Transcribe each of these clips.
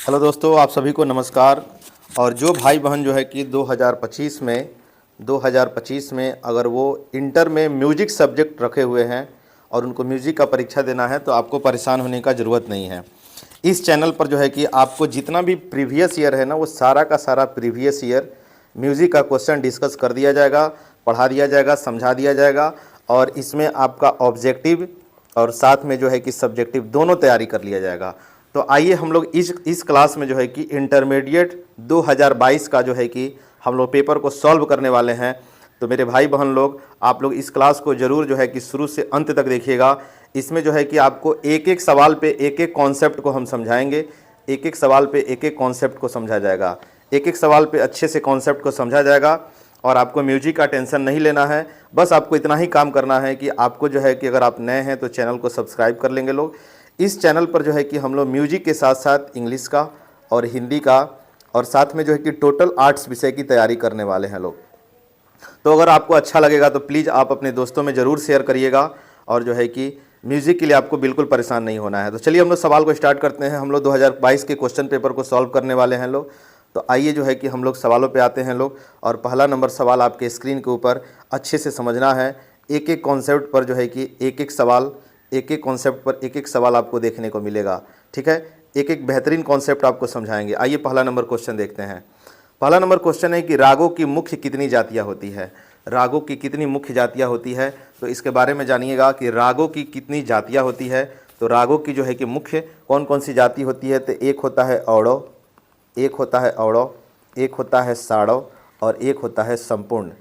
Hello दोस्तों, आप सभी को नमस्कार। और जो भाई बहन जो है कि 2025 में अगर वो इंटर में म्यूजिक सब्जेक्ट रखे हुए हैं और उनको म्यूजिक का परीक्षा देना है तो आपको परेशान होने का ज़रूरत नहीं है। इस चैनल पर जो है कि आपको जितना भी प्रीवियस ईयर है ना, वो सारा का सारा प्रीवियस ईयर म्यूज़िक का क्वेश्चन डिस्कस कर दिया जाएगा, पढ़ा दिया जाएगा, समझा दिया जाएगा। और इसमें आपका ऑब्जेक्टिव और साथ में जो है कि सब्जेक्टिव दोनों तैयारी कर लिया जाएगा। तो आइए हम लोग इस क्लास में जो है कि इंटरमीडिएट 2022 का जो है कि हम लोग पेपर को सॉल्व करने वाले हैं। तो मेरे भाई बहन लोग, आप लोग इस क्लास को ज़रूर जो है कि शुरू से अंत तक देखिएगा। इसमें जो है कि आपको एक एक सवाल पे एक एक कॉन्सेप्ट को हम समझाएंगे, एक एक सवाल पे एक एक कॉन्सेप्ट को समझा जाएगा, एक एक सवाल पे अच्छे से कॉन्सेप्ट को समझा जाएगा। और आपको म्यूजिक का टेंशन नहीं लेना है, बस आपको इतना ही काम करना है कि आपको जो है कि अगर आप नए हैं तो चैनल को सब्सक्राइब कर लेंगे लोग। इस चैनल पर जो है कि हम लोग म्यूजिक के साथ साथ इंग्लिश का और हिंदी का और साथ में जो है कि टोटल आर्ट्स विषय की तैयारी करने वाले हैं लोग। तो अगर आपको अच्छा लगेगा तो प्लीज़ आप अपने दोस्तों में ज़रूर शेयर करिएगा और जो है कि म्यूज़िक के लिए आपको बिल्कुल परेशान नहीं होना है। तो चलिए हम लोग सवाल को स्टार्ट करते हैं। हम लोग 2022 के क्वेश्चन पेपर को सॉल्व करने वाले हैं लोग। तो आइए जो है कि हम लोग सवालों पे आते हैं लोग। और पहला नंबर सवाल आपके स्क्रीन के ऊपर अच्छे से समझना है। एक एक कॉन्सेप्ट पर जो है कि एक एक सवाल, एक एक कॉन्सेप्ट पर एक एक सवाल आपको देखने को मिलेगा, ठीक है। एक एक बेहतरीन कॉन्सेप्ट आपको समझाएंगे। आइए पहला नंबर क्वेश्चन देखते हैं। पहला नंबर क्वेश्चन है कि रागों की मुख्य कितनी जातियाँ होती है। रागों की कितनी मुख्य जातियाँ होती है, तो इसके बारे में जानिएगा कि रागों की कितनी जातियाँ होती है। तो रागों की जो है कि मुख्य कौन कौन सी जाति होती है, तो एक होता है औड़व, एक होता है औड़व, एक होता है साड़व और एक होता है संपूर्ण,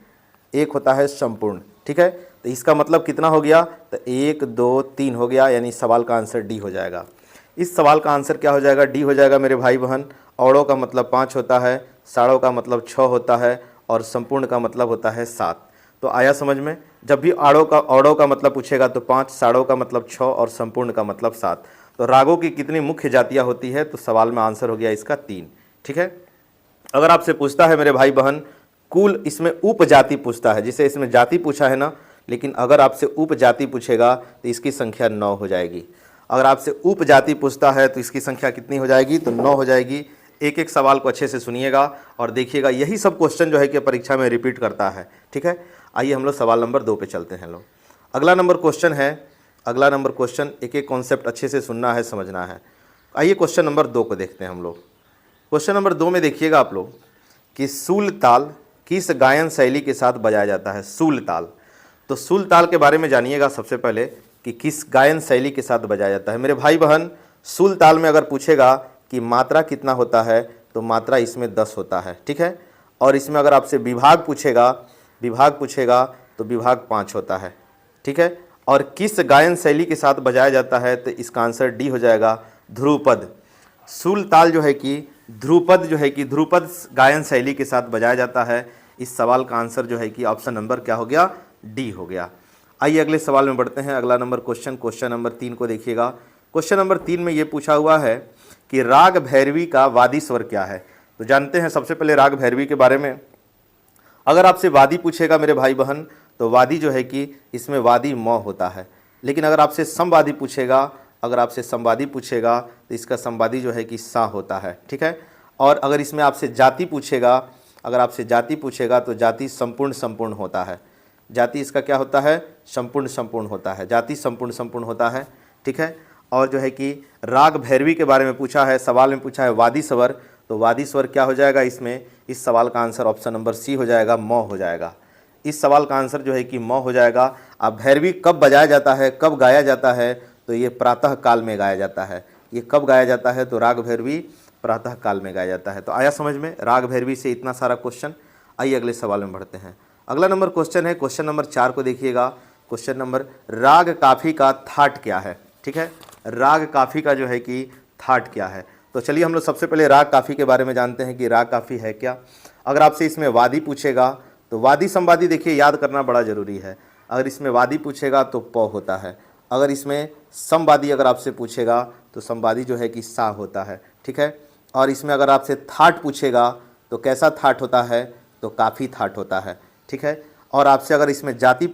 एक होता है संपूर्ण, ठीक है। तो इसका मतलब कितना हो गया, तो 1 2 3 हो गया, यानी सवाल का आंसर डी हो जाएगा। इस सवाल का आंसर क्या हो जाएगा, डी हो जाएगा मेरे भाई बहन। औड़ों का मतलब 5 होता है, साड़ों का मतलब 6 होता है और संपूर्ण का मतलब होता है 7। तो आया समझ में। जब भी औड़ों का मतलब पूछेगा तो 5, साड़ों का मतलब 6 और संपूर्ण का मतलब 7। तो रागों की कितनी मुख्य जातियाँ होती है, तो सवाल में आंसर हो गया इसका 3, ठीक है। अगर आपसे पूछता है मेरे भाई बहन कुल, इसमें उपजाति पूछता है, जिसे इसमें जाति पूछा है ना, लेकिन अगर आपसे उपजाति पूछेगा तो इसकी संख्या 9 हो जाएगी। अगर आपसे उपजाति पूछता है तो इसकी संख्या कितनी हो जाएगी, तो 9 हो जाएगी। एक एक सवाल को अच्छे से सुनिएगा और देखिएगा, यही सब क्वेश्चन जो है कि परीक्षा में रिपीट करता है, ठीक है। आइए हम लोग सवाल नंबर 2 पे चलते हैं लोग। अगला नंबर क्वेश्चन है, अगला नंबर क्वेश्चन एक एक कॉन्सेप्ट अच्छे से सुनना है, समझना है। आइए क्वेश्चन नंबर 2 को देखते हैं हम लोग। क्वेश्चन नंबर 2 में देखिएगा आप लोग कि सूल ताल किस गायन शैली के साथ बजाया जाता है। सूल ताल, तो सूल ताल के बारे में जानिएगा सबसे पहले कि किस गायन शैली के साथ बजाया जाता है। मेरे भाई बहन, सूल ताल में अगर पूछेगा कि मात्रा कितना होता है, तो मात्रा इसमें 10 होता है, ठीक है। और इसमें अगर आपसे विभाग पूछेगा तो विभाग 5 होता है, ठीक है। और किस गायन शैली के साथ बजाया जाता है, तो इसका आंसर डी हो जाएगा, ध्रुपद। सूल ताल जो है कि ध्रुपद गायन शैली के साथ बजाया जाता है। इस सवाल का आंसर जो है कि ऑप्शन नंबर क्या हो गया, डी हो गया। आइए अगले सवाल में बढ़ते हैं। अगला नंबर क्वेश्चन नंबर 3 को देखिएगा। क्वेश्चन नंबर 3 में ये पूछा हुआ है कि राग भैरवी का वादी स्वर क्या है। तो जानते हैं सबसे पहले राग भैरवी के बारे में। अगर आपसे वादी पूछेगा मेरे भाई बहन, तो वादी जो है कि इसमें वादी म होता है। लेकिन अगर आपसे संवादी पूछेगा तो इसका संवादी जो है कि सा होता है, ठीक है। और अगर इसमें आपसे जाति पूछेगा तो जाति संपूर्ण होता है। जाति इसका क्या होता है, संपूर्ण होता है। जाति संपूर्ण होता है, ठीक है। और जो है कि राग भैरवी के बारे में पूछा है, सवाल में पूछा है वादी स्वर, तो वादी स्वर क्या हो जाएगा इसमें, इस सवाल का आंसर ऑप्शन नंबर सी हो जाएगा, म हो जाएगा। इस सवाल का आंसर जो है कि म हो जाएगा। अब भैरवी कब बजाया जाता है, कब गाया जाता है, तो ये प्रातः काल में गाया जाता है। ये कब गाया जाता है, तो राग भैरवी प्रातः काल में गाया जाता है। तो आया समझ में, राग भैरवी से इतना सारा क्वेश्चन। आइए अगले सवाल में बढ़ते हैं। अगला नंबर क्वेश्चन है, क्वेश्चन नंबर 4 को देखिएगा। क्वेश्चन नंबर, राग काफी का थाट क्या है, ठीक है। राग काफी का जो है कि थाट क्या है। तो चलिए हम लोग सबसे पहले राग काफी के बारे में जानते हैं कि राग काफी है क्या। अगर आपसे इसमें वादी पूछेगा तो वादी संवादी देखिए याद करना बड़ा ज़रूरी है। अगर इसमें वादी पूछेगा तो प होता है। अगर इसमें संवादी अगर आपसे पूछेगा तो संवादी जो है कि सा होता है, ठीक है। और इसमें अगर आपसे थाट पूछेगा तो कैसा थाट होता है, तो काफ़ी थाट होता है, ठीक है। और आपसे अगर इसमें जाति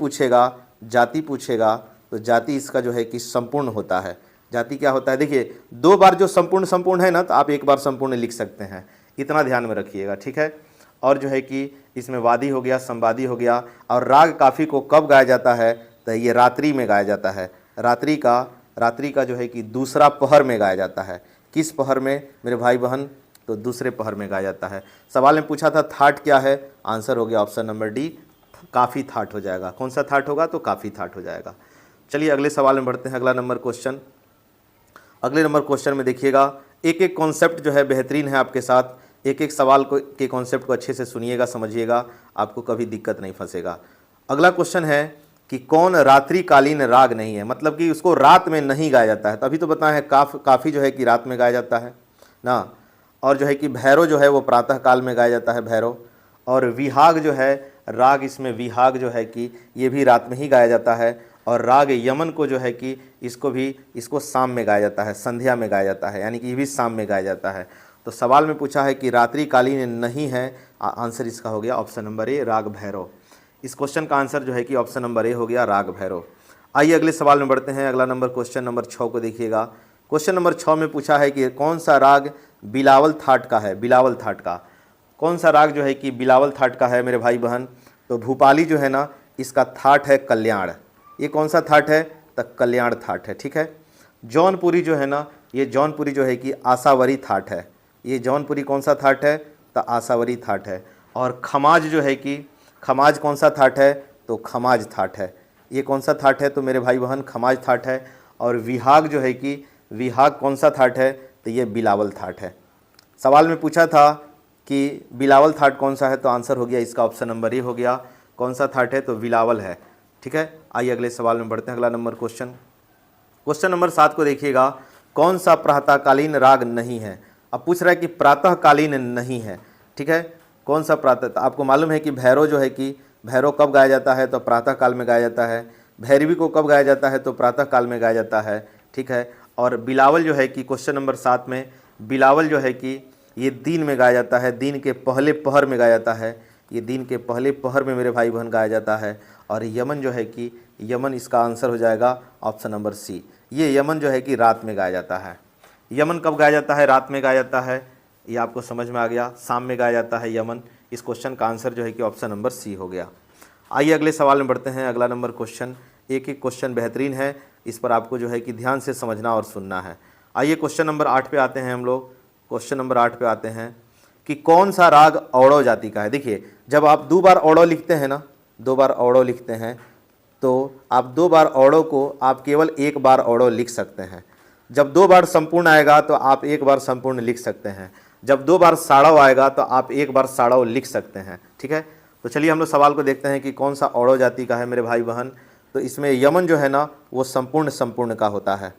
पूछेगा तो जाति इसका जो है कि संपूर्ण होता है। जाति क्या होता है, देखिए 2 बार जो संपूर्ण संपूर्ण है ना, तो आप 1 बार संपूर्ण लिख सकते हैं, इतना ध्यान में रखिएगा, ठीक है। और जो है कि इसमें वादी हो गया, संवादी हो गया। और राग काफ़ी को कब गाया जाता है, तो ये रात्रि में गाया जाता है। रात्रि का जो है कि दूसरा पहर में गाया जाता है। किस पहर में मेरे भाई बहन, तो दूसरे पहर में गाया जाता है। सवाल में पूछा था थाट क्या है, आंसर हो गया ऑप्शन नंबर डी, काफ़ी थाट हो जाएगा। कौन सा थाट होगा, तो काफ़ी थाट हो जाएगा। चलिए अगले सवाल में बढ़ते हैं। अगले नंबर क्वेश्चन में देखिएगा, एक एक कॉन्सेप्ट जो है बेहतरीन है आपके साथ, एक एक सवाल को के कॉन्सेप्ट को अच्छे से सुनिएगा, समझिएगा, आपको कभी दिक्कत नहीं फंसेगा। अगला क्वेश्चन है कि कौन रात्रिकालीन राग नहीं है, मतलब कि उसको रात में नहीं गाया जाता है। तभी तो बताया है काफ़ी जो है कि रात में गाया जाता है ना। और जो है कि भैरव जो है वो प्रातः काल में गाया जाता है, भैरव। और विहाग जो है राग, इसमें विहाग जो है कि ये भी रात में ही गाया जाता है। और राग यमन को जो है कि इसको शाम में गाया जाता है, संध्या में गाया जाता है, यानी कि ये भी शाम में गाया जाता है। तो सवाल में पूछा है कि रात्रिकालीन नहीं है, आंसर इसका हो गया ऑप्शन नंबर ए, राग भैरव। इस क्वेश्चन का आंसर जो है कि ऑप्शन नंबर ए हो गया, राग भैरव। आइए अगले सवाल में बढ़ते हैं। अगला नंबर क्वेश्चन नंबर 6 को देखिएगा। क्वेश्चन नंबर 6 में पूछा है कि कौन सा राग बिलावल थाट का है, बिलावल थाट का कौन सा राग जो है कि बिलावल थाट का है मेरे भाई बहन, तो भूपाली जो है ना, इसका थाट है कल्याण। ये कौन सा थाट है, तो कल्याण थाट है, ठीक है। जौनपुरी जो है ना, ये जौनपुरी जो है कि आशावरी थाट है। ये जौनपुरी कौन सा थाट है, तो आशावरी थाट है। और खमाज जो है कि खमाज कौन सा थाट है, तो खमाज थाट है। ये कौन सा थाट है, तो मेरे भाई बहन खमाज थाट है। और विहाग जो है कि विहाग कौन सा थाट है, तो ये बिलावल थाट है। सवाल में पूछा था कि बिलावल थाट कौन सा है, तो आंसर हो गया इसका ऑप्शन नंबर ए हो गया। कौन सा थाट है, तो बिलावल है, ठीक है। आइए अगले सवाल में बढ़ते हैं। अगला नंबर क्वेश्चन नंबर 7 को देखिएगा, कौन सा प्रातःकालीन राग नहीं है। अब पूछ रहा है कि प्रातःकालीन नहीं है, ठीक है। कौन सा प्रातः, तो आपको मालूम है कि भैरव जो है कि भैरव कब गाया जाता है, तो प्रातः काल में गाया जाता है। भैरवी को कब गाया जाता है, तो प्रातः काल में गाया जाता है, ठीक है। और बिलावल जो है कि क्वेश्चन नंबर 7 में बिलावल जो है कि ये दिन में गाया जाता है, दिन के पहले पहर में गाया जाता है। ये दिन के पहले पहर में मेरे भाई बहन गाया जाता है। और यमन जो है कि यमन, इसका आंसर हो जाएगा ऑप्शन नंबर सी। ये यमन जो है कि रात में गाया जाता है। यमन कब गाया जाता है, रात में गाया जाता है, ये आपको समझ में आ गया। शाम में गाया जाता है यमन। इस क्वेश्चन का आंसर जो है कि ऑप्शन नंबर सी हो गया। आइए अगले सवाल में बढ़ते हैं। अगला नंबर क्वेश्चन, एक एक क्वेश्चन बेहतरीन है, इस पर आपको जो है कि ध्यान से समझना और सुनना है। आइए क्वेश्चन नंबर 8 पे आते हैं हम लोग। क्वेश्चन नंबर 8 पे आते हैं कि कौन सा राग औड़व जाति का है। देखिए, जब आप 2 बार औड़व लिखते हैं ना, 2 बार औड़व लिखते हैं, तो आप 2 बार औड़व को आप केवल 1 बार औड़व लिख सकते हैं। जब 2 बार संपूर्ण आएगा तो आप 1 बार संपूर्ण लिख सकते हैं। जब 2 बार साड़व आएगा तो आप 1 बार साड़व लिख सकते हैं, ठीक है। तो चलिए हम लोग सवाल को देखते हैं कि कौन सा औड़व जाति का है मेरे भाई बहन। तो इसमें यमन जो है ना, वो संपूर्ण का होता है।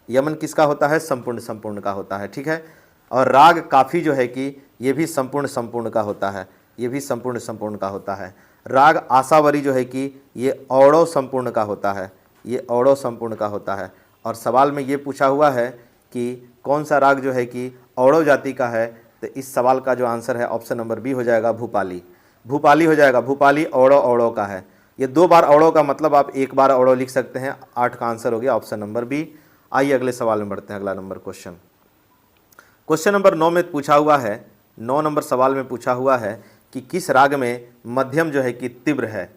यमन किसका होता है, संपूर्ण का होता है, ठीक है। और राग काफ़ी जो है कि ये भी संपूर्ण का होता है, ये भी संपूर्ण का होता है। राग आशावरी जो है कि ये औड़व संपूर्ण का होता है, ये औड़व संपूर्ण का होता है। और सवाल में ये पूछा हुआ है कि कौन सा राग जो है कि औड़व जाति का है, तो इस सवाल का जो आंसर है ऑप्शन नंबर बी हो जाएगा, भूपाली। भूपाली हो जाएगा, भूपाली औड़व का है। ये 2 बार औड़व का मतलब आप 1 बार औड़व लिख सकते हैं। 8 का आंसर हो गया ऑप्शन नंबर बी। आइए अगले सवाल में बढ़ते हैं। अगला नंबर क्वेश्चन नंबर 9 में पूछा हुआ है, 9 नंबर सवाल में पूछा हुआ है कि किस राग में मध्यम जो है कि तीव्र है।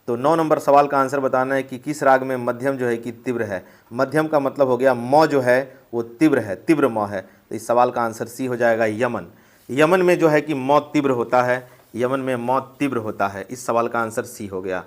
तो 9 नंबर सवाल का आंसर बताना है कि किस राग में मध्यम जो है कि तीव्र है। मध्यम का मतलब हो गया म जो है वो तीव्र है, तीव्र म है। तो इस सवाल का आंसर सी हो जाएगा, यमन। यमन में जो है कि म तीव्र होता है, यमन में म तीव्र होता है। इस सवाल का आंसर सी हो गया।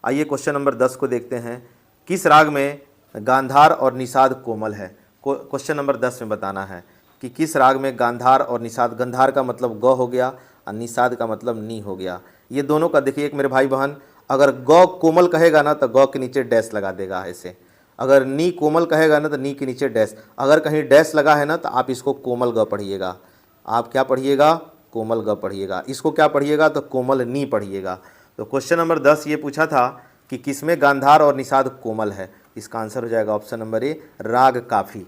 आइए क्वेश्चन नंबर 10 को देखते हैं, किस राग में गांधार और निषाद कोमल है। क्वेश्चन नंबर 10 में बताना है कि किस राग में गांधार और निषाद, गांधार का मतलब ग हो गया और निषाद का मतलब नी हो गया। ये दोनों का देखिए, एक मेरे भाई बहन, अगर ग कोमल कहेगा ना तो ग के नीचे डैश लगा देगा ऐसे। अगर नी कोमल कहेगा ना तो नी के नीचे डैश। अगर कहीं डैश लगा है ना तो आप इसको कोमल ग पढ़िएगा। आप क्या पढ़िएगा, कोमल ग पढ़िएगा। इसको क्या पढ़िएगा, तो कोमल नी पढ़िएगा। तो क्वेश्चन नंबर 10 ये पूछा था कि किसमें गांधार और निषाद कोमल है। इसका आंसर हो जाएगा ऑप्शन नंबर ए, राग काफ़ी।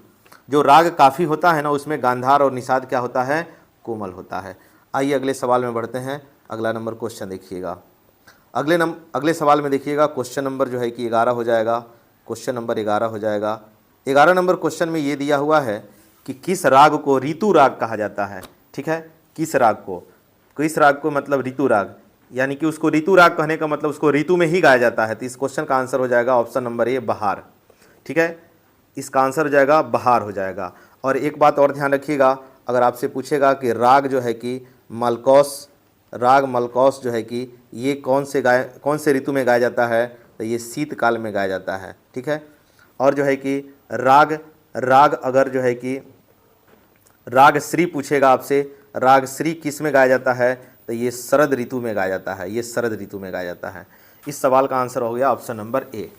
जो राग काफ़ी होता है ना, उसमें गांधार और निषाद क्या होता है, कोमल होता है। आइए अगले सवाल में बढ़ते हैं। अगला नंबर क्वेश्चन देखिएगा। अगले सवाल में देखिएगा, क्वेश्चन नंबर जो है कि 11 हो जाएगा। क्वेश्चन नंबर 11 हो जाएगा। 11 नंबर क्वेश्चन में ये दिया हुआ है कि किस राग को ऋतु राग कहा जाता है। ठीक है, किस राग को मतलब ऋतु राग, यानी कि उसको ऋतु राग कहने का मतलब उसको ऋतु में ही गाया जाता है। तो इस क्वेश्चन का आंसर हो जाएगा ऑप्शन नंबर ए, बहार। ठीक है, इसका आंसर हो जाएगा बहार हो जाएगा। और एक बात और ध्यान रखिएगा, अगर आपसे पूछेगा कि राग जो है कि राग मलकौस जो है कि ये कौन से ऋतु में गाया जाता है, तो ये शीतकाल में गाया जाता है। ठीक है, और जो है कि राग अगर जो है कि राग श्री पूछेगा आपसे, राग श्री किस में गाया जाता है, तो ये शरद ऋतु में गाया जाता है, ये शरद ऋतु में गाया जाता है। इस सवाल का आंसर हो गया ऑप्शन नंबर ए।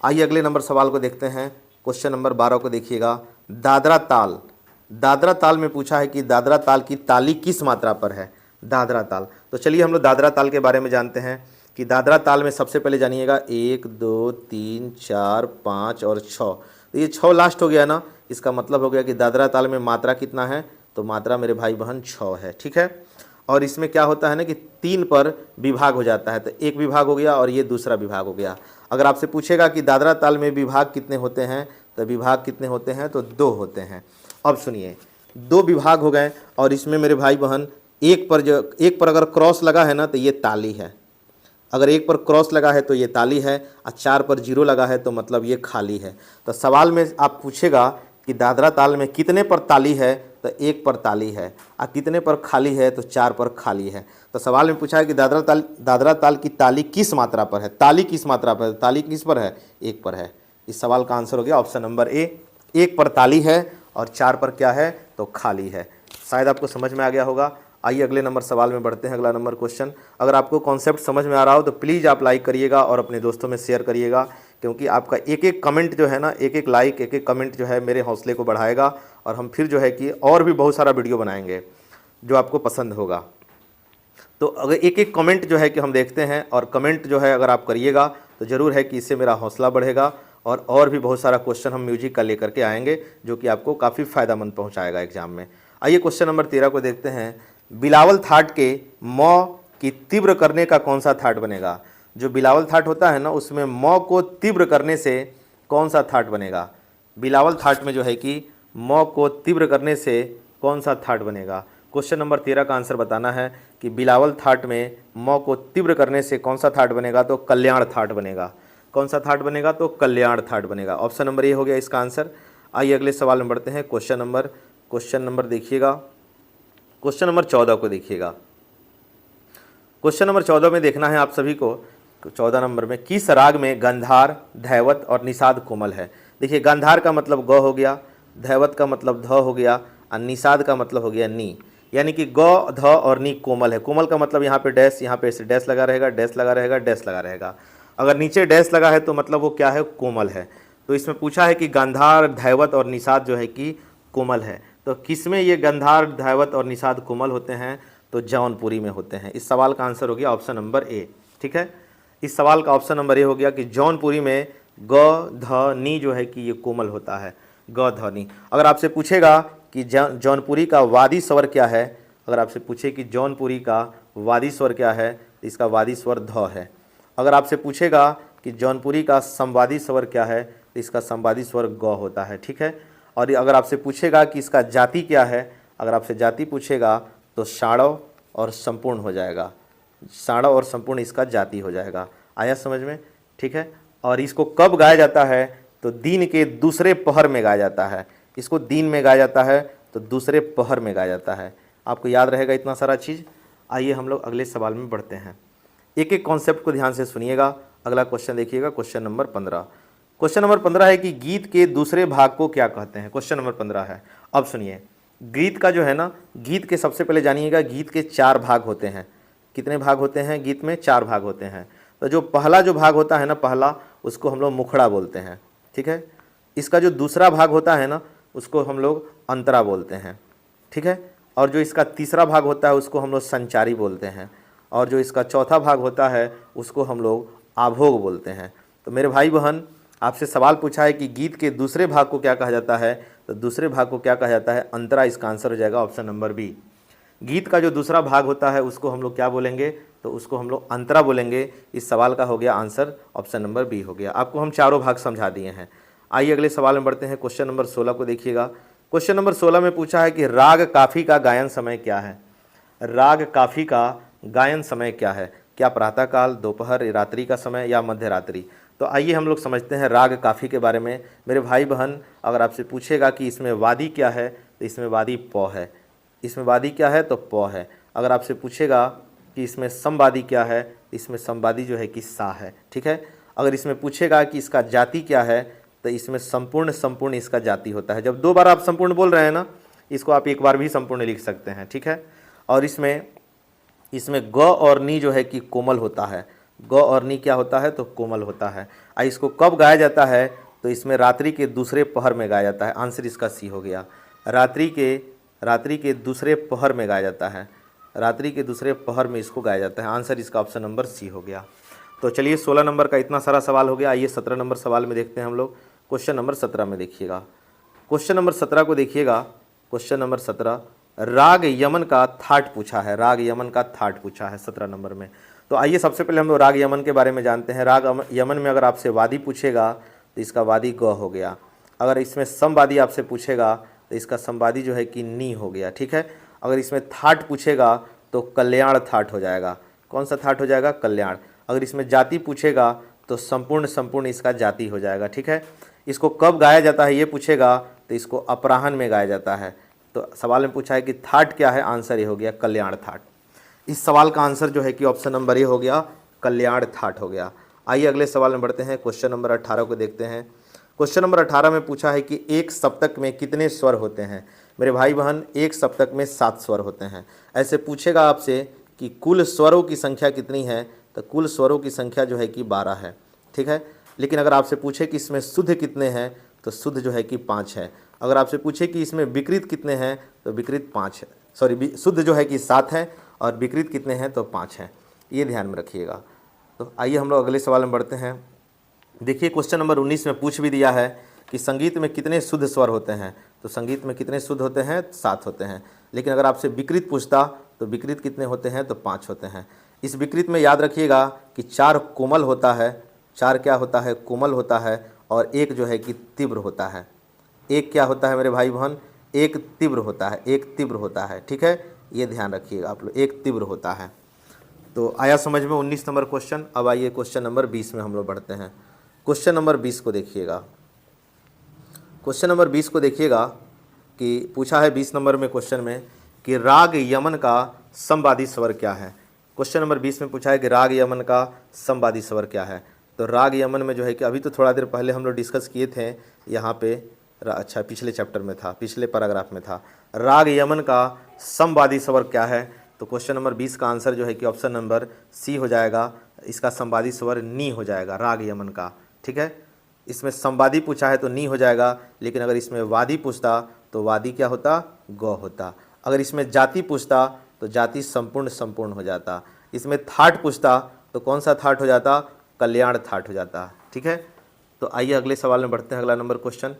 आइए अगले नंबर सवाल को देखते हैं। क्वेश्चन नंबर 12 को देखिएगा। दादरा ताल में पूछा है कि दादरा ताल की ताली किस मात्रा पर है। दादरा ताल, तो चलिए हम लोग दादरा ताल के बारे में जानते हैं कि दादरा ताल में सबसे पहले जानिएगा 1 2 3 4 5 और 6। तो ये 6 लास्ट हो गया ना, इसका मतलब हो गया कि दादरा ताल में मात्रा कितना है, तो मात्रा मेरे भाई बहन 6 है। ठीक है, और इसमें क्या होता है ना कि 3 पर विभाग हो जाता है, तो एक विभाग हो गया और ये दूसरा विभाग हो गया। अगर आपसे पूछेगा कि दादरा ताल में विभाग कितने होते हैं, तो विभाग कितने होते हैं, तो 2 होते हैं। अब सुनिए, 2 विभाग हो गए और इसमें मेरे भाई बहन एक पर अगर क्रॉस लगा है ना, तो ये ताली है। अगर एक पर क्रॉस लगा है तो ये ताली है, और 4 पर 0 लगा है तो मतलब ये खाली है। तो सवाल में आप पूछेगा कि दादरा ताल में कितने पर ताली है, तो 1 पर ताली है, और कितने पर खाली है, तो 4 पर खाली है। तो सवाल में पूछा है कि दादरा ताल की ताली किस मात्रा पर है, ताली किस मात्रा पर है, ताली किस पर है, 1 पर है। इस सवाल का आंसर हो गया ऑप्शन नंबर ए, 1 पर ताली है और 4 पर क्या है, तो खाली है। शायद आपको समझ में आ गया होगा। आइए अगले नंबर सवाल में बढ़ते हैं। अगला नंबर क्वेश्चन, अगर आपको कॉन्सेप्ट समझ में आ रहा हो तो प्लीज़ आप लाइक करिएगा और अपने दोस्तों में शेयर करिएगा, क्योंकि आपका एक एक कमेंट जो है ना, एक एक लाइक, एक एक कमेंट जो है मेरे हौसले को बढ़ाएगा, और हम फिर जो है कि और भी बहुत सारा वीडियो बनाएंगे जो आपको पसंद होगा। तो अगर एक एक कमेंट जो है कि हम देखते हैं, और कमेंट जो है अगर आप करिएगा तो ज़रूर है कि इससे मेरा हौसला बढ़ेगा, और भी बहुत सारा क्वेश्चन हम म्यूजिक का लेकर के आएंगे जो कि आपको काफ़ी फ़ायदेमंद पहुँचाएगा एग्जाम में। आइए क्वेश्चन नंबर 13 को देखते हैं। बिलावल थाट के मौ की तीव्र करने का कौन सा थाट बनेगा। जो बिलावल थाट होता है ना, उसमें मौ को तीव्र करने से कौन सा थाट बनेगा। बिलावल थाट में जो है कि मौ को तीव्र करने से कौन सा थाट बनेगा। क्वेश्चन नंबर 13 का आंसर बताना है कि बिलावल थाट में मौ को तीव्र करने से कौन सा थाट बनेगा, तो कल्याण थाट बनेगा। कौन सा थाट बनेगा, तो कल्याण थाट बनेगा। ऑप्शन नंबर ए हो गया इसका आंसर। आइए अगले सवाल में बढ़ते हैं। क्वेश्चन नंबर देखिएगा, क्वेश्चन नंबर 14 को देखिएगा। क्वेश्चन नंबर 14 में देखना है आप सभी को, 14 नंबर में किस राग में गंधार, धैवत और निषाद कोमल है। देखिए, गंधार का मतलब ग हो गया, धैवत का मतलब ध हो गया, और निषाद का मतलब हो गया नी, यानी कि ग ध और नी कोमल है। कोमल का मतलब यहाँ पे डैश, यहाँ पे ऐसे डैश लगा रहेगा, डैश लगा रहेगा, डैश लगा रहेगा। अगर नीचे डैश लगा है तो मतलब वो क्या है, कोमल है। तो इसमें पूछा है कि गंधार, धैवत और निषाद जो है कि कोमल है। तो किसमें ये गंधार, धैवत और निषाद कोमल होते हैं, तो जौनपुरी में होते हैं। इस सवाल का आंसर हो गया ऑप्शन नंबर ए। ठीक है, इस सवाल का ऑप्शन नंबर ए हो गया कि जौनपुरी में ग ध नी जो है कि ये कोमल होता है, ग ध नी। अगर आपसे पूछेगा कि जौनपुरी का वादी स्वर क्या है, अगर आपसे पूछे कि जौनपुरी का वादी स्वर क्या है, तो इसका वादी स्वर ध है। अगर आपसे पूछेगा कि जौनपुरी का संवादी स्वर क्या है, तो इसका संवादी स्वर ग होता है। ठीक है, और अगर आपसे पूछेगा कि इसका जाति क्या है, अगर आपसे जाति पूछेगा तो साड़व और संपूर्ण हो जाएगा, साड़व और संपूर्ण इसका जाति हो जाएगा। आया समझ में। ठीक है, और इसको कब गाया जाता है, तो दिन के दूसरे पहर में गाया जाता है। इसको दिन में गाया जाता है तो दूसरे पहर में गाया जाता है। आपको याद रहेगा इतना सारा चीज़। आइए हम लोग अगले सवाल में बढ़ते हैं। एक एक कॉन्सेप्ट को ध्यान से सुनिएगा। अगला क्वेश्चन देखिएगा, क्वेश्चन नंबर 15। क्वेश्चन नंबर 15 है कि गीत के दूसरे भाग को क्या कहते हैं। क्वेश्चन नंबर 15 है। अब सुनिए, गीत का जो है ना, गीत के सबसे पहले जानिएगा, गीत के 4 भाग होते हैं। कितने भाग होते हैं गीत में, 4 भाग होते हैं। तो जो पहला जो भाग होता है ना, पहला, उसको हम लोग मुखड़ा बोलते हैं। ठीक है, इसका जो दूसरा भाग होता है ना, उसको हम लोग अंतरा बोलते हैं। ठीक है, और जो इसका तीसरा भाग होता है उसको हम लोग संचारी बोलते हैं, और जो इसका चौथा भाग होता है उसको हम लोग आभोग बोलते हैं। तो मेरे भाई बहन, आपसे सवाल पूछा है कि गीत के दूसरे भाग को क्या कहा जाता है, तो दूसरे भाग को क्या कहा जाता है, अंतरा। इसका आंसर हो जाएगा ऑप्शन नंबर बी। गीत का जो दूसरा भाग होता है उसको हम लोग क्या बोलेंगे, तो उसको हम लोग अंतरा बोलेंगे। इस सवाल का हो गया आंसर ऑप्शन नंबर बी हो गया। आपको हम चारों भाग समझा दिए हैं। आइए अगले सवाल में बढ़ते हैं। क्वेश्चन नंबर 16 को देखिएगा। क्वेश्चन नंबर 16 में पूछा है कि राग काफ़ी का गायन समय क्या है। राग काफ़ी का गायन समय क्या है? क्या प्रातःकाल, दोपहर, रात्रि का समय या मध्य रात्रि? तो आइए हम लोग समझते हैं राग काफ़ी के बारे में। मेरे भाई बहन, अगर आपसे पूछेगा कि इसमें वादी क्या है तो इसमें वादी प है। इसमें वादी क्या है तो प है। अगर आपसे पूछेगा कि इसमें समवादी क्या है तो इसमें समवादी जो है कि सा है। ठीक है। अगर इसमें पूछेगा कि इसका जाति क्या है तो इसमें संपूर्ण संपूर्ण इसका जाति होता है। जब 2 बार आप संपूर्ण बोल रहे हैं ना, इसको आप 1 बार भी संपूर्ण लिख सकते हैं। ठीक है। और इसमें ग और नी जो है कि कोमल होता है। ग और नी क्या होता है तो कोमल होता है। इसको कब गाया जाता है तो इसमें रात्रि के दूसरे पहर में गाया जाता है। आंसर इसका सी हो गया। रात्रि के दूसरे पहर में गाया जाता है। रात्रि के दूसरे पहर में इसको गाया जाता है। आंसर इसका ऑप्शन नंबर सी हो गया। तो चलिए 16 नंबर का इतना सारा सवाल हो गया। आइए 17 नंबर सवाल में देखते हैं हम लोग। क्वेश्चन नंबर 17 में देखिएगा। क्वेश्चन नंबर 17 को देखिएगा। क्वेश्चन नंबर 17, राग यमन का थाट पूछा है। राग यमन का थाट पूछा है 17 नंबर में। तो आइए सबसे पहले हम लोग राग यमन के बारे में जानते हैं। राग यमन में अगर आपसे वादी पूछेगा तो इसका वादी ग हो गया। अगर इसमें समवादी आपसे पूछेगा तो इसका समवादी जो है कि नी हो गया। ठीक है। अगर इसमें थाट पूछेगा तो कल्याण थाट हो जाएगा। कौन सा थाट हो जाएगा? कल्याण। अगर इसमें जाति पूछेगा तो संपूर्ण संपूर्ण इसका जाति हो जाएगा। ठीक है। इसको कब गाया जाता है ये पूछेगा तो इसको अपराह्न में गाया जाता है। तो सवाल में पूछा है कि थाट क्या है, आंसर ये हो गया कल्याण थाट। इस सवाल का आंसर जो है कि ऑप्शन नंबर ये हो गया, कल्याण थाट हो गया। आइए अगले सवाल में बढ़ते हैं। क्वेश्चन नंबर 18 को देखते हैं। क्वेश्चन नंबर 18 में पूछा है कि एक सप्तक में कितने स्वर होते हैं। मेरे भाई बहन, एक सप्तक में 7 स्वर होते हैं। ऐसे पूछेगा आपसे कि कुल स्वरों की संख्या कितनी है तो कुल स्वरों की संख्या जो है कि 12 है। ठीक है। लेकिन अगर आपसे पूछे कि इसमें शुद्ध कितने हैं तो शुद्ध जो है कि 5 है। अगर आपसे पूछे कि इसमें विकृत कितने हैं तो विकृत 5 है। सॉरी, शुद्ध जो है कि 7 है और विकृत कितने हैं तो 5 हैं। ये ध्यान में रखिएगा। तो आइए हम लोग अगले सवाल में बढ़ते हैं। देखिए क्वेश्चन नंबर 19 में पूछ भी दिया है कि संगीत में कितने शुद्ध स्वर होते हैं। तो संगीत में कितने शुद्ध होते हैं? 7 होते हैं। लेकिन अगर आपसे विकृत पूछता तो विकृत कितने होते हैं तो 5 होते हैं। इस विकृत में याद रखिएगा कि 4 कोमल होता है। 4 क्या होता है? कोमल होता है। और एक जो है कि तीव्र होता है। एक क्या होता है मेरे भाई बहन? एक तीव्र होता है। एक तीव्र होता है। ठीक है। ये ध्यान रखिएगा आप लोग, एक तीव्र होता है। तो आया समझ में 19 नंबर क्वेश्चन। अब आइए क्वेश्चन नंबर 20 में हम लोग बढ़ते हैं। क्वेश्चन नंबर 20 को देखिएगा। क्वेश्चन नंबर 20 को देखिएगा कि पूछा है 20 नंबर में क्वेश्चन में कि राग यमन का समवादी स्वर क्या है। क्वेश्चन नंबर 20 में पूछा है कि राग यमन का समवादी स्वर क्या है। तो राग यमन में जो है कि अभी तो थोड़ा देर पहले हम लोग डिस्कस किए थे यहाँ पे, अच्छा पिछले चैप्टर में था, पिछले पैराग्राफ में था, राग यमन का समवादी स्वर क्या है। तो क्वेश्चन नंबर 20 का आंसर जो है कि ऑप्शन नंबर सी हो जाएगा। इसका समवादी स्वर नी हो जाएगा राग यमन का। ठीक है। इसमें समवादी पूछा है तो नी हो जाएगा। लेकिन अगर इसमें वादी पूछता तो वादी क्या होता? ग होता। अगर इसमें जाति पूछता तो जाति संपूर्ण संपूर्ण हो जाता। इसमें थाट पूछता तो कौन सा थाट हो जाता? कल्याण थाट हो जाता। ठीक है। तो आइए अगले सवाल में बढ़ते हैं। अगला नंबर क्वेश्चन,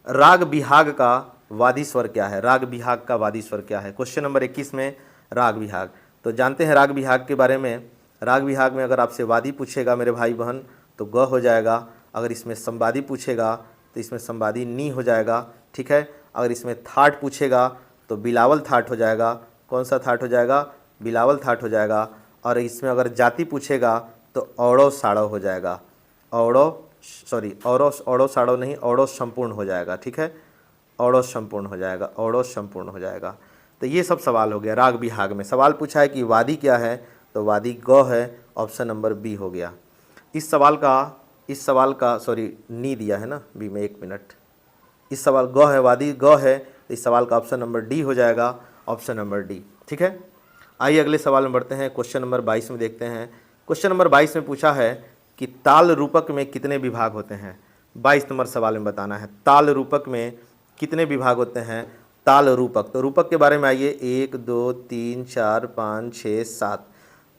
राग बिहाग का वादी स्वर क्या है। राग बिहाग का वादी स्वर क्या है। क्वेश्चन नंबर 21 में राग बिहाग। तो जानते हैं राग बिहाग के बारे में। राग बिहाग में अगर आपसे वादी पूछेगा मेरे भाई बहन तो ग हो जाएगा। अगर इसमें संवादी पूछेगा तो इसमें संवादी नी हो जाएगा। ठीक है। अगर इसमें थाट पूछेगा तो बिलावल थाट हो जाएगा। कौन सा थाट हो जाएगा? बिलावल थाट हो जाएगा। और इसमें अगर जाति पूछेगा तो औड़ो साड़ो हो जाएगा। औड़ो साड़ो नहीं, औड़ो संपूर्ण हो जाएगा। ठीक है। औड़ो संपूर्ण हो जाएगा। औड़ो संपूर्ण हो जाएगा। तो ये सब सवाल हो गया राग बिहाग में। सवाल पूछा है कि वादी क्या है तो वादी ग है। ऑप्शन नंबर बी हो गया। इस सवाल का सॉरी नी दिया है ना बी में, 1 मिनट। इस सवाल ग है, वादी ग है, तो इस सवाल का ऑप्शन नंबर डी हो जाएगा। Option number D. ठीक है। आइए अगले सवाल में बढ़ते हैं। क्वेश्चन नंबर 22 में देखते हैं। क्वेश्चन नंबर 22 में पूछा है कि ताल रूपक में कितने विभाग होते हैं। 22 नंबर सवाल में बताना है ताल रूपक में कितने विभाग होते हैं। ताल रूपक, तो रूपक के बारे में आइए। 1 2 3 4 5 6 7।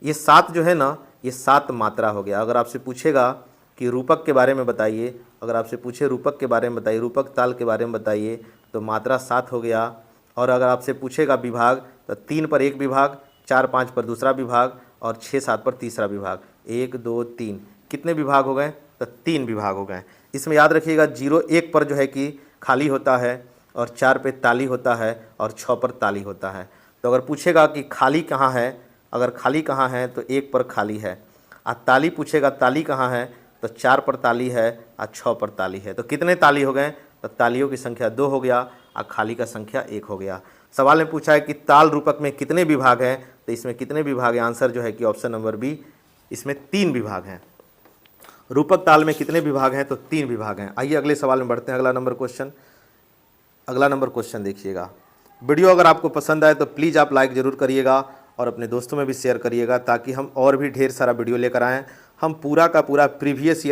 ये 7 जो है ना, ये 7 मात्रा हो गया। अगर आपसे पूछेगा कि रूपक के बारे में बताइए, अगर आपसे पूछे रूपक के बारे में बताइए, रूपक ताल के बारे में बताइए, तो मात्रा 7 हो गया। और अगर आपसे पूछेगा विभाग तो 3 पर 1 विभाग, 4 5 पर दूसरा विभाग और 6 7 पर तीसरा विभाग। 1 2 3 कितने विभाग हो गए तो 3 विभाग हो गए। इसमें याद रखिएगा 0 1 पर जो है कि खाली होता है और 4 पे ताली होता है और 6 पर ताली होता है। तो अगर पूछेगा कि खाली कहाँ है, अगर खाली कहाँ है तो 1 पर खाली है, और ताली पूछेगा ताली कहाँ है तो 4 पर ताली है और 6 पर ताली है। तो कितने ताली हो गए, तो तालियों की संख्या 2 हो गया और खाली का संख्या 1 हो गया। सवाल में पूछा है कि ताल रूपक में कितने विभाग हैं, तो इसमें कितने विभाग हैं, आंसर जो है कि ऑप्शन नंबर बी, इसमें 3 विभाग हैं। रूपक ताल में कितने विभाग हैं, तो 3 विभाग हैं। आइए अगले सवाल में बढ़ते हैं। अगला नंबर क्वेश्चन देखिएगा। वीडियो अगर आपको पसंद आए तो प्लीज़ आप लाइक ज़रूर करिएगा और अपने दोस्तों में भी शेयर करिएगा, ताकि हम और भी ढेर सारा वीडियो लेकर आएँ। हम पूरा का पूरा प्रीवियस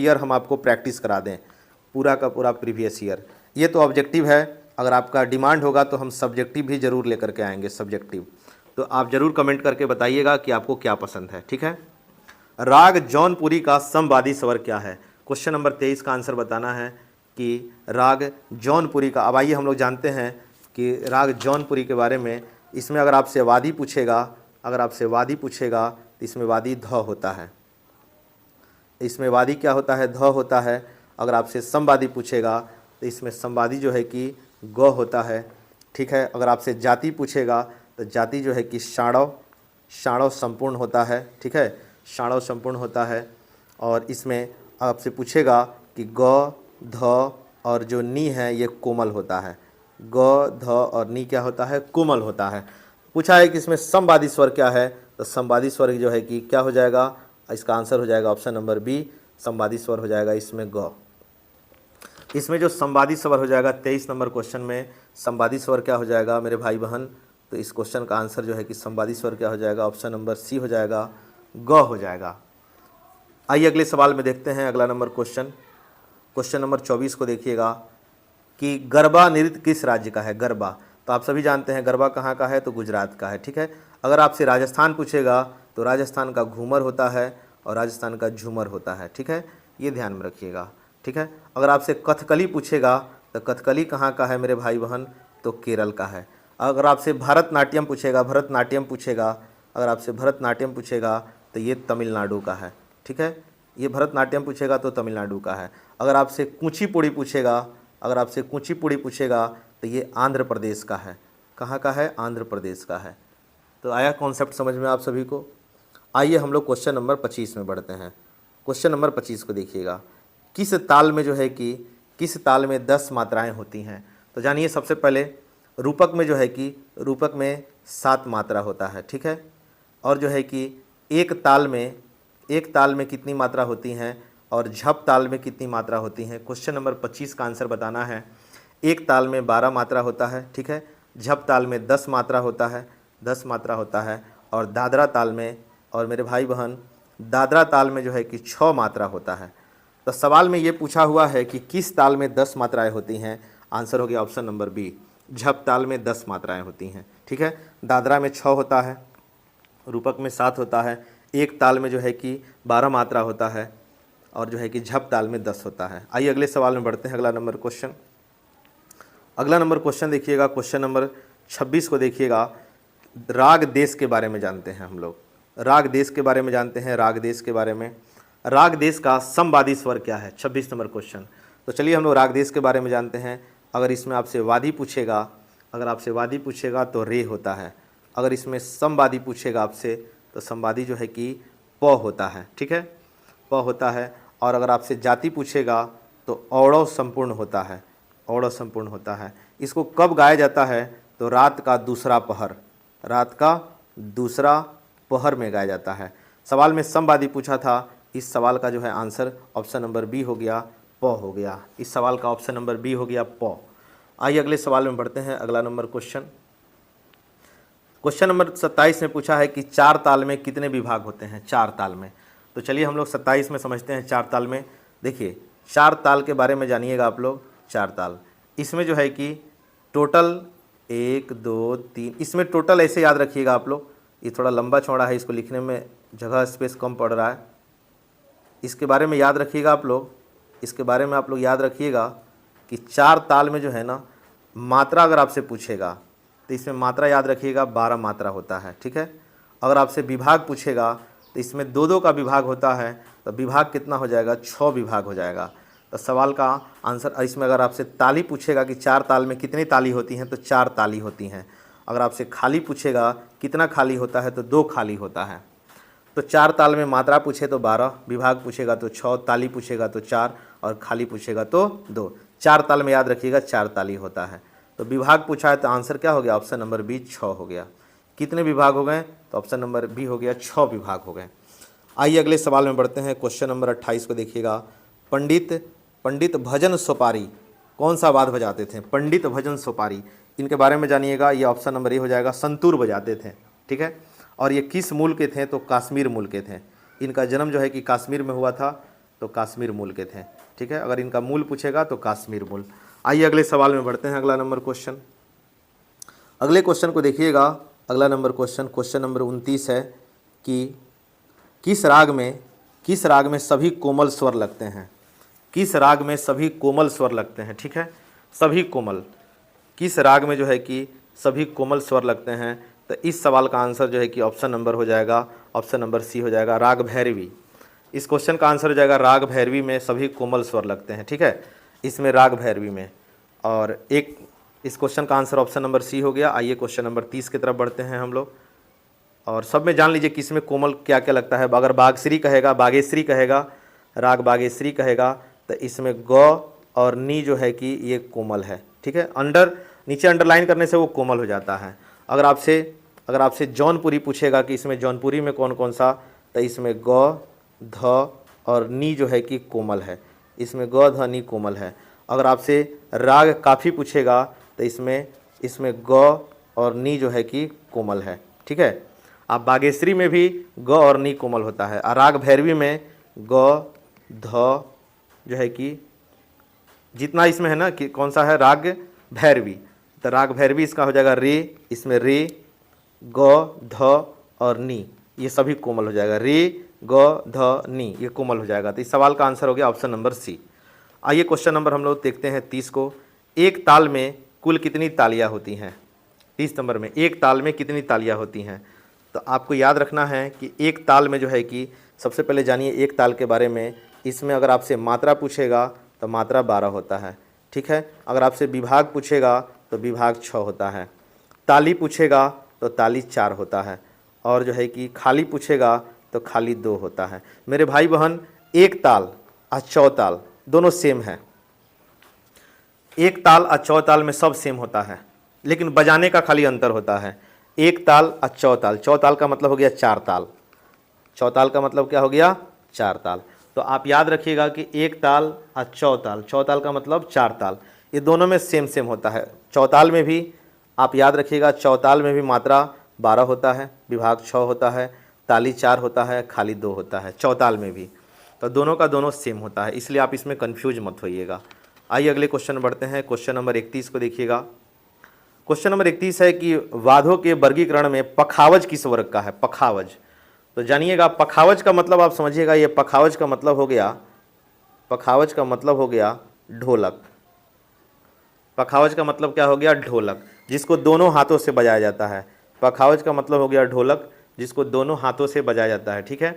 ईयर हम आपको प्रैक्टिस करा दें, पूरा का पूरा प्रीवियस ईयर। ये तो ऑब्जेक्टिव है, अगर आपका डिमांड होगा तो हम सब्जेक्टिव भी ज़रूर लेकर के आएंगे, सब्जेक्टिव। तो आप ज़रूर कमेंट करके बताइएगा कि आपको क्या पसंद है, ठीक है। राग जौनपुरी का समवादी स्वर क्या है। क्वेश्चन नंबर 23 का आंसर बताना है कि राग जौनपुरी का। अब आइए हम लोग जानते हैं कि राग जौनपुरी के बारे में। इसमें अगर आपसे वादी पूछेगा तो इसमें वादी ध होता है। इसमें वादी क्या होता है, ध होता है। अगर आपसे समवादी पूछेगा तो इसमें समवादी जो है कि ग होता है, ठीक है। अगर आपसे जाति पूछेगा तो जाति जो है कि षाणव संपूर्ण होता है, ठीक है, षाणव संपूर्ण होता है। और इसमें आपसे पूछेगा कि ग ध और जो नी है ये कोमल होता है, ग ध और नी क्या होता है, कोमल होता है। पूछा है कि इसमें समवादी स्वर क्या है, तो समवादी स्वर जो है कि क्या हो जाएगा, इसका आंसर हो जाएगा ऑप्शन नंबर बी, समवादी स्वर हो जाएगा इसमें ग। इसमें जो समवादी स्वर हो जाएगा 23 नंबर क्वेश्चन में, समवादी स्वर क्या हो जाएगा मेरे भाई बहन, तो इस क्वेश्चन का आंसर जो है कि समवादी स्वर क्या हो जाएगा, ऑप्शन नंबर सी हो जाएगा, ग हो जाएगा। आइए अगले सवाल में देखते हैं। अगला नंबर क्वेश्चन नंबर 24 को देखिएगा कि गरबा नृत्य किस राज्य का है। गरबा तो आप सभी जानते हैं गरबा कहाँ का है, तो गुजरात का है, ठीक है। अगर आपसे राजस्थान पूछेगा तो राजस्थान का घूमर होता है और राजस्थान का झूमर होता है, ठीक है, ये ध्यान में रखिएगा, ठीक है। अगर आपसे कथकली पूछेगा तो कथकली कहाँ का है मेरे भाई बहन, तो केरल का है। अगर आपसे भरतनाट्यम पूछेगा अगर आपसे भरतनाट्यम पूछेगा तो ये तमिलनाडु का है, ठीक है, ये भरतनाट्यम पूछेगा तो तमिलनाडु का है। अगर आपसे कुचिपुड़ी पूछेगा तो ये आंध्र प्रदेश का है। कहाँ का है, आंध्र प्रदेश का है। तो आया कॉन्सेप्ट समझ में आप सभी को। आइए हम लोग क्वेश्चन नंबर 25 में बढ़ते हैं। क्वेश्चन नंबर 25 को देखिएगा, किस ताल में जो है कि किस ताल में 10 मात्राएं होती हैं। तो जानिए सबसे पहले रूपक में जो है कि रूपक में 7 मात्रा होता है, ठीक है। और जो है कि एक ताल में कितनी मात्रा होती हैं और झप ताल में कितनी मात्रा होती हैं। क्वेश्चन नंबर 25 का आंसर बताना है। एक ताल में 12 मात्रा होता है, ठीक है, झप ताल में 10 मात्रा होता है और दादरा ताल में, और मेरे भाई बहन दादरा ताल में जो है कि 6 मात्रा होता है। तो सवाल में ये पूछा हुआ है कि किस ताल में 10 मात्राएं होती हैं, आंसर हो गया ऑप्शन नंबर बी, झप ताल में 10 मात्राएं होती हैं, ठीक है। दादरा में 6 होता है, रूपक में 7 होता है, एक ताल में जो है कि 12 मात्रा होता है और जो है कि झप ताल में 10 होता है। आइए अगले सवाल में बढ़ते हैं। अगला नंबर क्वेश्चन देखिएगा, क्वेश्चन नंबर 26 को देखिएगा। राग देश के बारे में जानते हैं हम लोग, राग देश के बारे में। राग देश का समवादी स्वर क्या है, 26 नंबर क्वेश्चन। तो चलिए हम लोग राग देश के बारे में जानते हैं। अगर इसमें आपसे वादी पूछेगा तो रे होता है। अगर इसमें समवादी पूछेगा आपसे तो समवादी जो है कि प होता है, ठीक है, प होता है। और अगर आपसे जाति पूछेगा तो औड़व संपूर्ण होता है। इसको कब गाया जाता है, तो रात का दूसरा पहर में गाया जाता है। सवाल में समवादी पूछा था, इस सवाल का जो है आंसर ऑप्शन नंबर बी हो गया, प हो गया। इस सवाल का ऑप्शन नंबर बी हो गया, प। आइए अगले सवाल में बढ़ते हैं। अगला नंबर क्वेश्चन नंबर 27 में पूछा है कि 4 ताल में कितने विभाग होते हैं, 4 ताल में। तो चलिए हम लोग 27 में समझते हैं 4 ताल में। देखिए 4 ताल के बारे में जानिएगा आप लोग। 4 ताल इसमें जो है कि टोटल 1 2 3, इसमें टोटल ऐसे याद रखिएगा आप लोग, ये थोड़ा लंबा चौड़ा है, इसको लिखने में जगह स्पेस कम पड़ रहा है। इसके बारे में याद रखिएगा आप लोग, याद रखिएगा कि 4 ताल में जो है ना, मात्रा अगर आपसे पूछेगा तो इसमें मात्रा याद रखिएगा 12 मात्रा होता है, ठीक है। अगर आपसे विभाग पूछेगा तो तो इसमें दो दो का विभाग होता है, तो विभाग कितना हो जाएगा, 6 विभाग हो जाएगा। तो सवाल का आंसर, इसमें अगर आपसे ताली पूछेगा कि 4 ताल में कितनी ताली होती हैं, तो 4 ताली होती हैं। अगर आपसे खाली पूछेगा कितना खाली होता है, तो 2 खाली होता है। तो 4 ताल में मात्रा पूछे तो 12, विभाग पूछेगा तो 6, ताली पूछेगा तो 4 और खाली पूछेगा तो 2। 4 ताल में याद रखिएगा 4 ताली होता है। तो विभाग पूछा है तो आंसर क्या हो गया, ऑप्शन नंबर बी 6 हो गया। कितने विभाग हो गए, तो ऑप्शन नंबर बी हो गया 6 विभाग हो गए। आइए अगले सवाल में बढ़ते हैं। क्वेश्चन नंबर 28 को देखिएगा। पंडित भजन सोपारी कौन सा वाद्य बजाते थे, पंडित भजन सोपारी, इनके बारे में जानिएगा। ये ऑप्शन नंबर ए हो जाएगा, संतूर बजाते थे, ठीक है। और ये किस मूल के थे, तो कश्मीर मूल के थे। इनका जन्म जो है कि कश्मीर में हुआ था, तो कश्मीर मूल के थे, ठीक है। अगर इनका मूल पूछेगा तो कश्मीर मूल। आइए अगले सवाल में बढ़ते हैं। अगला नंबर क्वेश्चन, अगले क्वेश्चन को देखिएगा। अगला नंबर क्वेश्चन नंबर 29 है कि किस राग में सभी कोमल स्वर लगते हैं, किस राग में सभी कोमल स्वर लगते हैं, ठीक है। सभी कोमल, किस राग में जो है कि सभी कोमल स्वर लगते हैं, तो इस सवाल का आंसर जो है कि ऑप्शन नंबर हो जाएगा, ऑप्शन नंबर सी हो जाएगा, राग भैरवी। इस क्वेश्चन का आंसर हो जाएगा राग भैरवी में सभी कोमल स्वर लगते हैं, ठीक है, इसमें राग भैरवी में। और एक इस क्वेश्चन का आंसर ऑप्शन नंबर सी हो गया। आइए क्वेश्चन नंबर 30 की तरफ बढ़ते हैं हम लोग। और सब में जान लीजिए कि इसमें कोमल क्या क्या लगता है। अगर बागश्री कहेगा, बागेश्वरी कहेगा, राग बागेश्वरी कहेगा, तो इसमें ग और नी जो है कि ये कोमल है, ठीक है। नीचे अंडरलाइन करने से वो कोमल हो जाता है। अगर आपसे जौनपुरी पूछेगा कि इसमें जौनपुरी में कौन कौन सा, तो इसमें ग, ध और नी जो है कि कोमल है, इसमें ग, ध, नी कोमल है। अगर आपसे राग काफ़ी पूछेगा तो इसमें ग और नी जो है कि कोमल है, ठीक है। आप बागेश्वरी में भी ग और नी कोमल होता है, और राग भैरवी में ग, ध जो है कि जितना इसमें है ना कि कौन सा है, राग भैरवी, तो राग भैरवी इसका हो जाएगा रे, इसमें रे, ग, ध और नी, ये सभी कोमल हो जाएगा। रे, ग, ध, नी, ये कोमल हो जाएगा। तो इस सवाल का आंसर हो गया ऑप्शन नंबर सी। आइए क्वेश्चन नंबर हम लोग देखते हैं 30 को। एक ताल में कुल कितनी तालियां होती हैं, 30 नंबर में एक ताल में कितनी तालियां होती हैं। तो आपको याद रखना है कि एक ताल में जो है कि सबसे पहले जानिए एक ताल के बारे में। इसमें अगर आपसे मात्रा पूछेगा तो मात्रा 12 होता है, ठीक है। अगर आपसे विभाग पूछेगा तो विभाग 6 होता है। ताली पूछेगा तो ताली 4 होता है, और जो है कि खाली पूछेगा तो खाली 2 होता है। मेरे भाई बहन, एक ताल और चौताल दोनों सेम है। एक ताल और चौताल में सब सेम होता है, लेकिन बजाने का खाली अंतर होता है। एक ताल और चौताल, चौताल का मतलब हो गया 4 ताल, चौताल का मतलब क्या हो गया, 4 ताल। तो आप याद रखिएगा कि एक ताल और चौताल, चौताल का मतलब 4 ताल, ये दोनों में सेम होता है। चौताल में भी आप याद रखिएगा, चौताल में भी मात्रा 12 होता है, विभाग 6 होता है, ताली 4 होता है, खाली 2 होता है चौताल में भी। तो दोनों का दोनों सेम होता है, इसलिए आप इसमें कन्फ्यूज मत होइएगा। आइए अगले क्वेश्चन बढ़ते हैं। क्वेश्चन नंबर 31 को देखिएगा। क्वेश्चन नंबर 31 है कि वाद्यों के वर्गीकरण में पखावज किस वर्ग का है, पखावज। तो जानिएगा पखावज का मतलब आप समझिएगा, ये पखावज का मतलब हो गया, पखावज का मतलब हो गया ढोलक। पखावज का मतलब क्या हो गया, ढोलक, जिसको दोनों हाथों से बजाया जाता है। पखावज का मतलब हो गया ढोलक, जिसको दोनों हाथों से बजाया जाता है, ठीक है।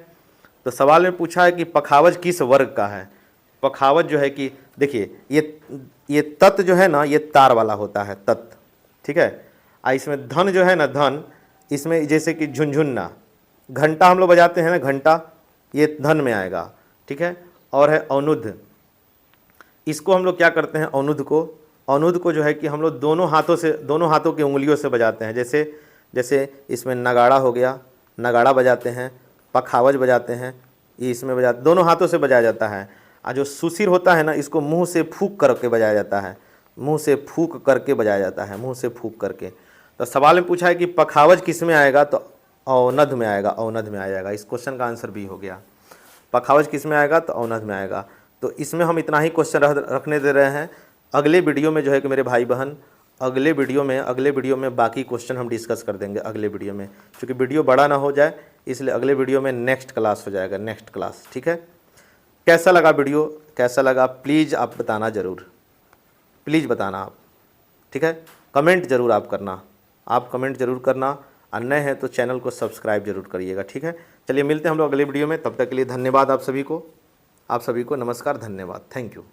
तो सवाल में पूछा है कि पखावज किस वर्ग का है। पखावज जो है कि देखिए ये तत् जो है ना, ये तार वाला होता है, तत्, ठीक है। इसमें धन जो है ना, धन, इसमें जैसे कि झुनझुन्ना, घंटा हम लोग बजाते हैं ना, घंटा, ये धन में आएगा, ठीक है। और है औनुध, इसको हम लोग क्या करते हैं, औनुध को जो है कि हम लोग दोनों हाथों की उंगलियों से बजाते हैं। जैसे इसमें नगाड़ा हो गया, नगाड़ा बजाते हैं, पखावज बजाते हैं, ये इसमें बजाते, दोनों हाथों से बजाया जाता है। और जो सुशिर होता है ना, इसको मुंह से फूंक करके बजाया जाता है, मुंह से फूंक करके बजाया जाता है, मुंह से फूंक करके। तो सवाल में पूछा है कि पखावज किस में आएगा, तो औनध में आएगा, औनध में आ जाएगा। इस क्वेश्चन का आंसर भी हो गया, पखावज किस में आएगा, तो औनध में आएगा। तो इसमें हम इतना ही क्वेश्चन रखने दे रहे हैं। अगले वीडियो में जो है कि मेरे भाई बहन, अगले वीडियो में बाकी क्वेश्चन हम डिस्कस कर देंगे अगले वीडियो में, क्योंकि वीडियो बड़ा ना हो जाए, इसलिए अगले वीडियो में नेक्स्ट क्लास हो जाएगा, नेक्स्ट क्लास, ठीक है। कैसा लगा वीडियो, कैसा लगा प्लीज़ आप बताना, ज़रूर प्लीज़ बताना आप, ठीक है। कमेंट ज़रूर आप करना, आप कमेंट ज़रूर करना। और नए हैं तो चैनल को सब्सक्राइब जरूर करिएगा। ठीक है, चलिए मिलते हैं हम लोग अगली वीडियो में। तब तक के लिए धन्यवाद आप सभी को नमस्कार, धन्यवाद, थैंक यू।